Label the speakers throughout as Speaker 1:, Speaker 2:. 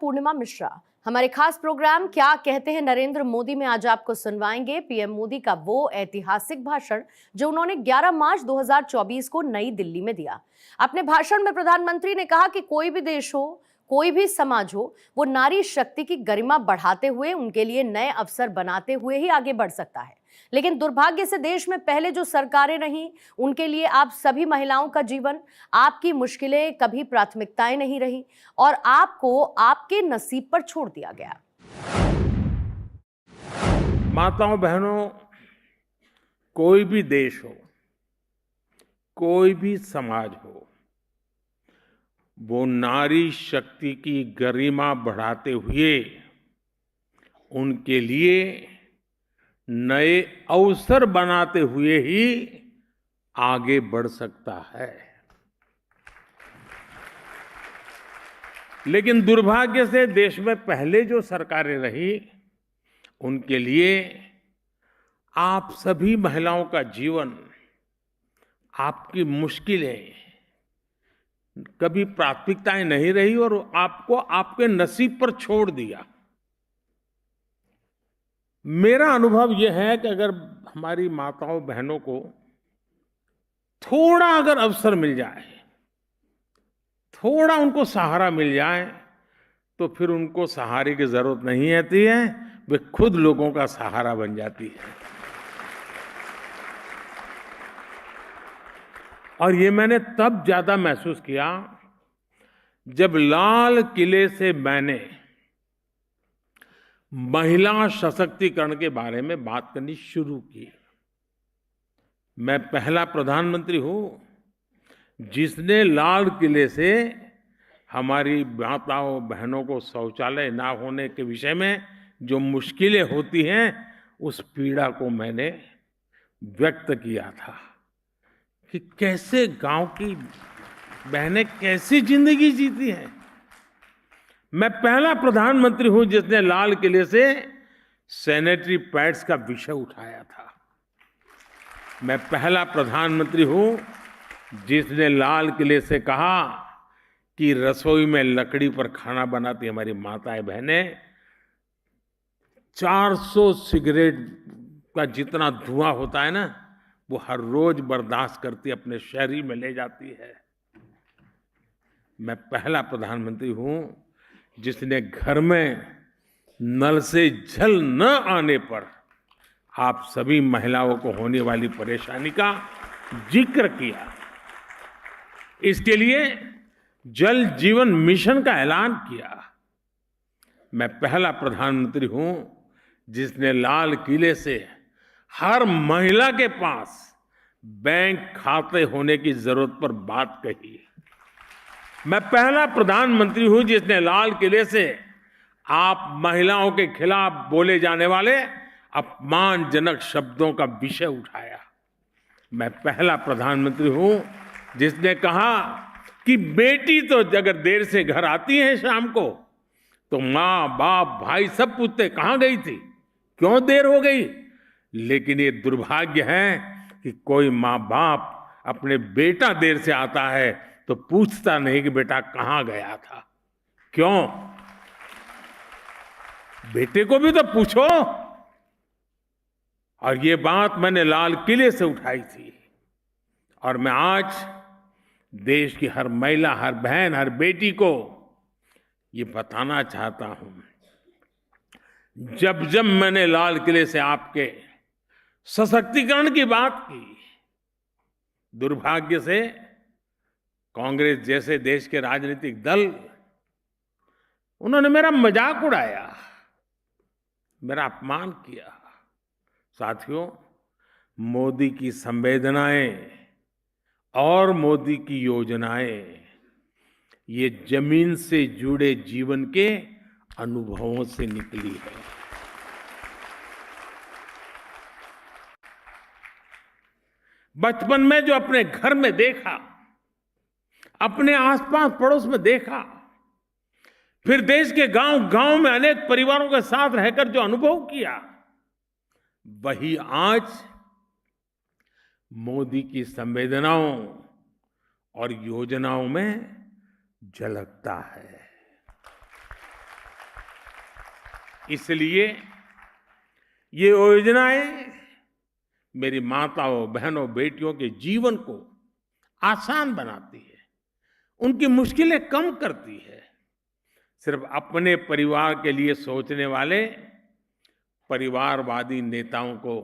Speaker 1: पूर्णिमा मिश्रा। हमारे खास प्रोग्राम क्या कहते हैं नरेंद्र मोदी में आज आपको सुनवाएंगे पीएम मोदी का वो ऐतिहासिक भाषण जो उन्होंने 11 मार्च 2024 को नई दिल्ली में दिया। अपने भाषण में प्रधानमंत्री ने कहा कि कोई भी देश हो, कोई भी समाज हो, वो नारी शक्ति की गरिमा बढ़ाते हुए, उनके लिए नए अवसर बनाते हुए ही आगे बढ़ सकता है। लेकिन दुर्भाग्य से देश में पहले जो सरकारें रहीं, उनके लिए आप सभी महिलाओं का जीवन, आपकी मुश्किलें कभी प्राथमिकताएं नहीं रही और आपको आपके नसीब पर छोड़ दिया गया।
Speaker 2: माताओं बहनों, कोई भी देश हो, कोई भी समाज हो, वो नारी शक्ति की गरिमा बढ़ाते हुए उनके लिए नए अवसर बनाते हुए ही आगे बढ़ सकता है। लेकिन दुर्भाग्य से देश में पहले जो सरकारें रही, उनके लिए आप सभी महिलाओं का जीवन, आपकी मुश्किलें कभी प्राथमिकताएं नहीं रही और आपको आपके नसीब पर छोड़ दिया। मेरा अनुभव यह है कि अगर हमारी माताओं बहनों को थोड़ा अगर अवसर मिल जाए, थोड़ा उनको सहारा मिल जाए, तो फिर उनको सहारे की जरूरत नहीं होती है, वे खुद लोगों का सहारा बन जाती है। और ये मैंने तब ज्यादा महसूस किया जब लाल किले से मैंने महिला सशक्तिकरण के बारे में बात करनी शुरू की। मैं पहला प्रधानमंत्री हूं जिसने लाल किले से हमारी माताओं बहनों को शौचालय ना होने के विषय में जो मुश्किलें होती हैं, उस पीड़ा को मैंने व्यक्त किया था कि कैसे गांव की बहनें कैसी जिंदगी जीती हैं। मैं पहला प्रधानमंत्री हूं जिसने लाल किले से सैनिटरी पैड्स का विषय उठाया था। मैं पहला प्रधानमंत्री हूं जिसने लाल किले से कहा कि रसोई में लकड़ी पर खाना बनाती हमारी माताएं बहनें 400 सिगरेट का जितना धुआं होता है ना, वो हर रोज बर्दाश्त करती अपने शहरी में ले जाती है। मैं पहला प्रधानमंत्री हूं जिसने घर में नल से जल न आने पर आप सभी महिलाओं को होने वाली परेशानी का जिक्र किया। इसके लिए जल जीवन मिशन का ऐलान किया। मैं पहला प्रधानमंत्री हूं जिसने लाल किले से हर महिला के पास बैंक खाते होने की जरूरत पर बात कही। मैं पहला प्रधानमंत्री हूं जिसने लाल किले से आप महिलाओं के खिलाफ बोले जाने वाले अपमानजनक शब्दों का विषय उठाया। मैं पहला प्रधानमंत्री हूं जिसने कहा कि बेटी तो अगर देर से घर आती है शाम को, तो माँ बाप भाई सब पूछते कहां गई थी, क्यों देर हो गई। लेकिन ये दुर्भाग्य है कि कोई माँ बाप अपने बेटा देर से आता है तो पूछता नहीं कि बेटा कहां गया था। क्यों? बेटे को भी तो पूछो। और ये बात मैंने लाल किले से उठाई थी और मैं आज देश की हर महिला, हर बहन, हर बेटी को ये बताना चाहता हूं, जब जब मैंने लाल किले से आपके सशक्तिकरण की बात की, दुर्भाग्य से कांग्रेस जैसे देश के राजनीतिक दल, उन्होंने मेरा मजाक उड़ाया, मेरा अपमान किया। साथियों, मोदी की संवेदनाएं और मोदी की योजनाएं ये जमीन से जुड़े जीवन के अनुभवों से निकली है। बचपन में जो अपने घर में देखा, अपने आसपास पड़ोस में देखा, फिर देश के गांव-गांव में अनेक परिवारों के साथ रहकर जो अनुभव किया, वही आज मोदी की संवेदनाओं और योजनाओं में झलकता है। इसलिए ये योजनाएं मेरी माताओं, बहनों, बेटियों के जीवन को आसान बनाती है, उनकी मुश्किलें कम करती है। सिर्फ अपने परिवार के लिए सोचने वाले परिवारवादी नेताओं को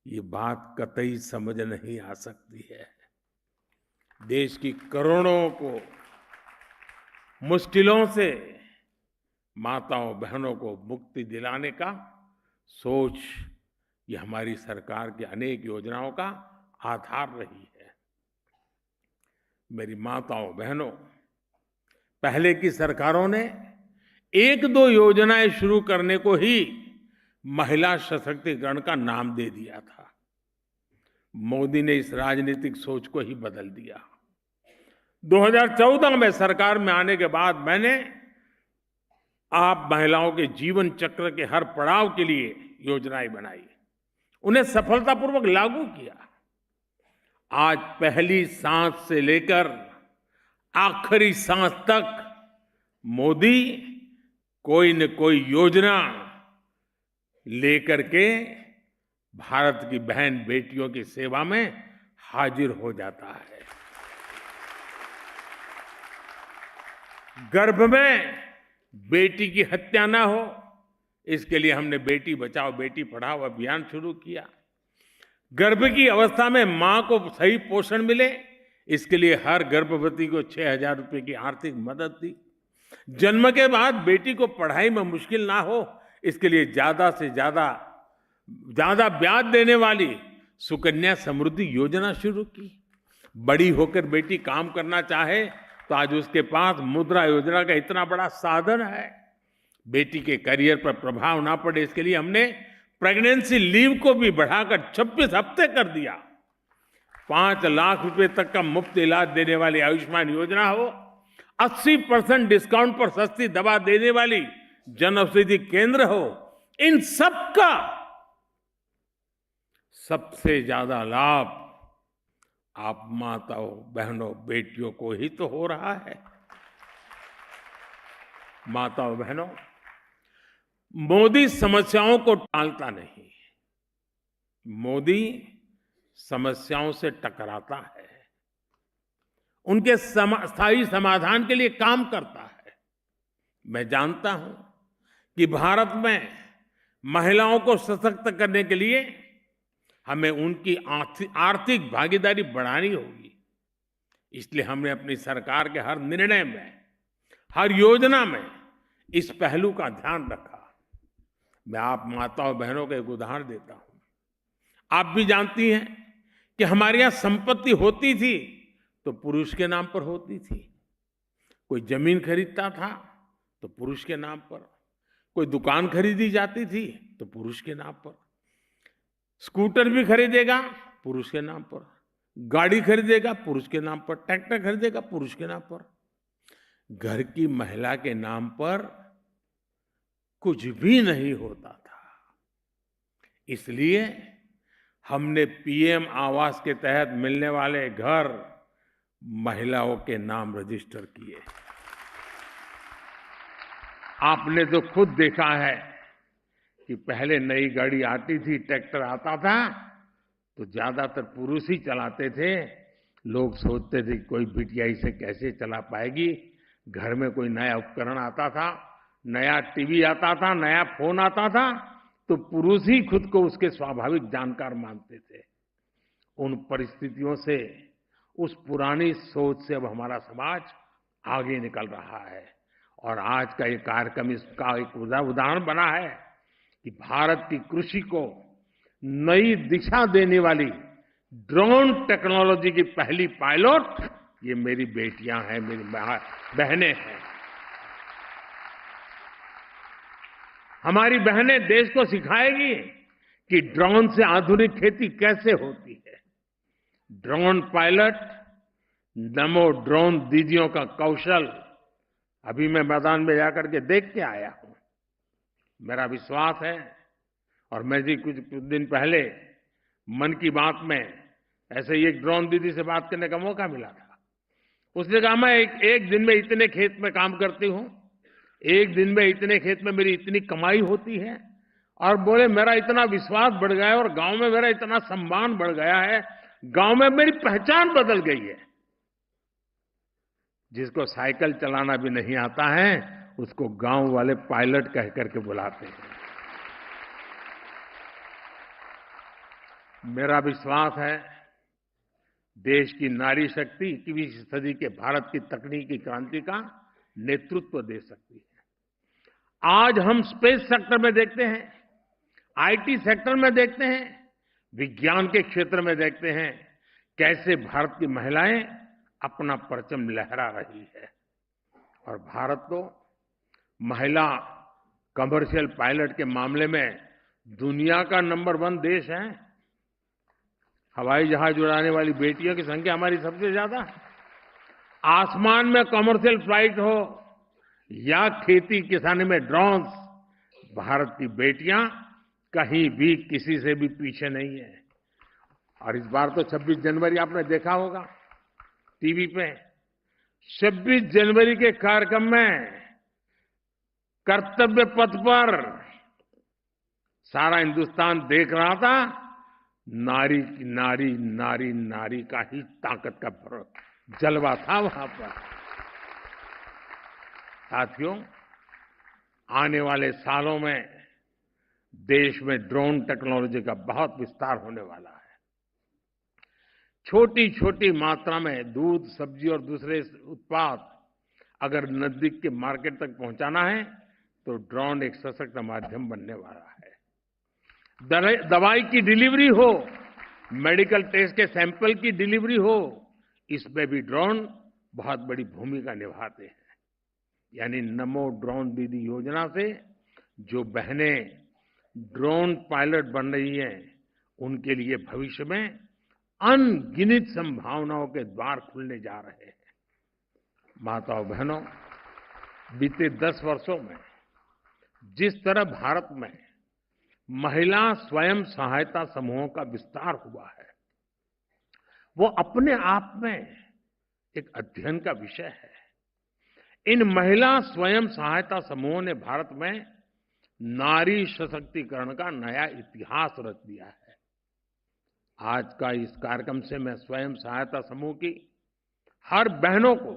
Speaker 2: ये बात कतई समझ नहीं आ सकती है। देश की करोड़ों को मुश्किलों से माताओं, बहनों को मुक्ति दिलाने का सोच, ये हमारी सरकार की अनेक योजनाओं का आधार रही है। मेरी माताओं, बहनों, पहले की सरकारों ने एक दो योजनाएं शुरू करने को ही महिला सशक्तिकरण का नाम दे दिया था। मोदी ने इस राजनीतिक सोच को ही बदल दिया। 2014 में सरकार में आने के बाद मैंने आप महिलाओं के जीवन चक्र के हर पड़ाव के लिए योजनाएं बनाई, उन्हें सफलतापूर्वक लागू किया। आज पहली सांस से लेकर आखिरी सांस तक मोदी कोई न कोई योजना लेकर के भारत की बहन बेटियों की सेवा में हाजिर हो जाता है। गर्भ में बेटी की हत्या ना हो, इसके लिए हमने बेटी बचाओ बेटी पढ़ाओ अभियान शुरू किया। गर्भ की अवस्था में मां को सही पोषण मिले, इसके लिए हर गर्भवती को 6,000 रुपए की आर्थिक मदद दी। जन्म के बाद बेटी को पढ़ाई में मुश्किल ना हो, इसके लिए ज्यादा से ज्यादा ब्याज देने वाली सुकन्या समृद्धि योजना शुरू की। बड़ी होकर बेटी काम करना चाहे तो आज उसके पास मुद्रा योजना का इतना बड़ा साधन है। बेटी के करियर पर प्रभाव ना पड़े, इसके लिए हमने प्रेगनेंसी लीव को भी बढ़ाकर 26 हफ्ते कर दिया। 5 लाख रुपए तक का मुफ्त इलाज देने वाली आयुष्मान योजना हो, 80% डिस्काउंट पर सस्ती दवा देने वाली जन औषधि केंद्र हो, इन सब का सबसे ज्यादा लाभ आप माताओं, बहनों, बेटियों को ही तो हो रहा है। माताओं, बहनों, मोदी समस्याओं को टालता नहीं, मोदी समस्याओं से टकराता है, उनके स्थायी समाधान के लिए काम करता है। मैं जानता हूं कि भारत में महिलाओं को सशक्त करने के लिए हमें उनकी आर्थिक भागीदारी बढ़ानी होगी। इसलिए हमने अपनी सरकार के हर निर्णय में, हर योजना में इस पहलू का ध्यान रखा। मैं आप माताओं, बहनों का एक उदाहरण देता हूं। आप भी जानती हैं कि हमारे यहां संपत्ति होती थी तो पुरुष के नाम पर होती थी। कोई जमीन खरीदता था तो पुरुष के नाम पर, कोई दुकान खरीदी जाती थी तो पुरुष के नाम पर, स्कूटर भी खरीदेगा पुरुष के नाम पर, गाड़ी खरीदेगा पुरुष के नाम पर, ट्रैक्टर खरीदेगा पुरुष के नाम पर। घर की महिला के नाम पर कुछ भी नहीं होता था। इसलिए हमने पीएम आवास के तहत मिलने वाले घर महिलाओं के नाम रजिस्टर किए। आपने तो खुद देखा है कि पहले नई गाड़ी आती थी, ट्रैक्टर आता था तो ज्यादातर पुरुष ही चलाते थे। लोग सोचते थे कोई बिटिया इसे कैसे चला पाएगी। घर में कोई नया उपकरण आता था, नया टीवी आता था, नया फोन आता था तो पुरुष ही खुद को उसके स्वाभाविक जानकार मानते थे। उन परिस्थितियों से, उस पुरानी सोच से अब हमारा समाज आगे निकल रहा है और आज का ये कार्यक्रम इसका एक उदाहरण बना है कि भारत की कृषि को नई दिशा देने वाली ड्रोन टेक्नोलॉजी की पहली पायलट ये मेरी बेटियां हैं, मेरी बहनें हैं। हमारी बहनें देश को सिखाएगी कि ड्रोन से आधुनिक खेती कैसे होती है। ड्रोन पायलट, नमो ड्रोन दीदियों का कौशल अभी मैं मैदान में जाकर के देख के आया हूं। मेरा विश्वास है, और मैं जी कुछ दिन पहले मन की बात में ऐसे ही एक ड्रोन दीदी से बात करने का मौका मिला था। उसने कहा मैं एक दिन में इतने खेत में काम करती हूं, एक दिन में इतने खेत में मेरी इतनी कमाई होती है, और बोले मेरा इतना विश्वास बढ़ गया है और गांव में मेरा इतना सम्मान बढ़ गया है, गांव में मेरी पहचान बदल गई है। जिसको साइकिल चलाना भी नहीं आता है उसको गांव वाले पायलट कह करके बुलाते हैं। मेरा विश्वास है देश की नारी शक्ति 21वीं सदी के भारत की तकनीकी क्रांति का नेतृत्व दे सकती है। आज हम स्पेस सेक्टर में देखते हैं, आईटी सेक्टर में देखते हैं, विज्ञान के क्षेत्र में देखते हैं कैसे भारत की महिलाएं अपना परचम लहरा रही है। और भारत तो महिला कमर्शियल पायलट के मामले में दुनिया का नंबर 1 देश है। हवाई जहाज उड़ाने वाली बेटियों की संख्या हमारी सबसे ज्यादा है। आसमान में कमर्शियल फ्लाइट हो या खेती किसानी में ड्रोन्स, भारत की बेटियां कहीं भी किसी से भी पीछे नहीं है। और इस बार तो 26 जनवरी आपने देखा होगा टीवी पे, 26 जनवरी के कार्यक्रम में कर्तव्य पथ पर सारा हिंदुस्तान देख रहा था। नारी नारी नारी नारी का ही ताकत का जलवा था वहां पर। साथियों, आने वाले सालों में देश में ड्रोन टेक्नोलॉजी का बहुत विस्तार होने वाला है। छोटी छोटी मात्रा में दूध, सब्जी और दूसरे उत्पाद अगर नजदीक के मार्केट तक पहुंचाना है तो ड्रोन एक सशक्त माध्यम बनने वाला है। दवाई की डिलीवरी हो, मेडिकल टेस्ट के सैंपल की डिलीवरी हो, इसमें भी ड्रोन बहुत बड़ी भूमिका निभाते हैं। यानी नमो ड्रोन दीदी योजना से जो बहनें ड्रोन पायलट बन रही हैं, उनके लिए भविष्य में अनगिनत संभावनाओं के द्वार खुलने जा रहे हैं। माताओं बहनों, बीते 10 वर्षों में जिस तरह भारत में महिला स्वयं सहायता समूहों का विस्तार हुआ है, वो अपने आप में एक अध्ययन का विषय है। इन महिला स्वयं सहायता समूहों ने भारत में नारी सशक्तिकरण का नया इतिहास रच दिया है। आज का इस कार्यक्रम से मैं स्वयं सहायता समूह की हर बहनों को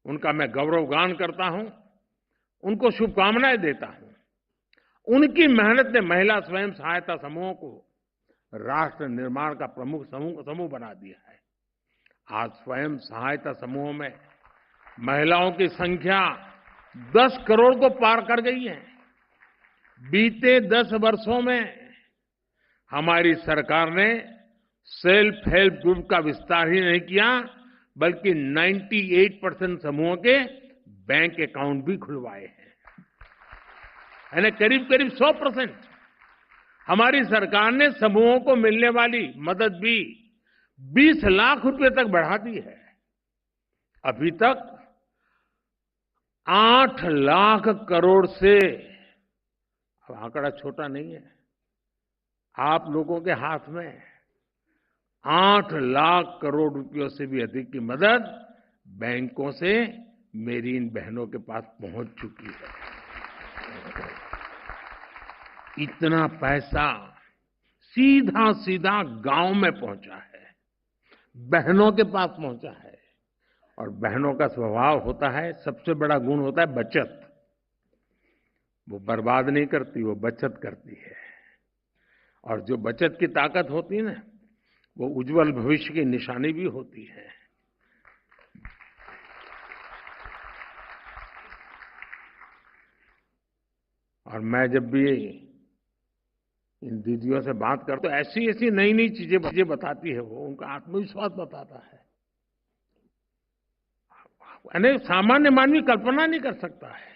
Speaker 2: उनका मैं गौरवगान करता हूं, उनको शुभकामनाएं देता हूं। उनकी मेहनत ने महिला स्वयं सहायता समूहों को राष्ट्र निर्माण का प्रमुख समूह बना दिया है। आज स्वयं सहायता समूहों में महिलाओं की संख्या 10 करोड़ को पार कर गई है। बीते 10 वर्षों में हमारी सरकार ने सेल्फ हेल्प ग्रुप का विस्तार ही नहीं किया, बल्कि 98% समूहों के बैंक अकाउंट भी खुलवाए हैं। यानी करीब करीब 100% हमारी सरकार ने समूहों को मिलने वाली मदद भी 20 लाख रुपए तक बढ़ा दी है। अभी तक 8 लाख करोड़ से, अब आंकड़ा छोटा नहीं है, आप लोगों के हाथ में 8 लाख करोड़ रुपयों से भी अधिक की मदद बैंकों से मेरी इन बहनों के पास पहुंच चुकी है। इतना पैसा सीधा सीधा गांव में पहुंचा है, बहनों के पास पहुंचा है। और बहनों का स्वभाव होता है, सबसे बड़ा गुण होता है बचत। वो बर्बाद नहीं करती, वो बचत करती है। और जो बचत की ताकत होती है ना, वो उज्जवल भविष्य की निशानी भी होती है। और मैं जब भी इन दीदियों से बात करता हूं, ऐसी ऐसी नई नई चीजें बताती है वो, उनका आत्मविश्वास बताता है। यानी सामान्य मानवी कल्पना नहीं कर सकता है।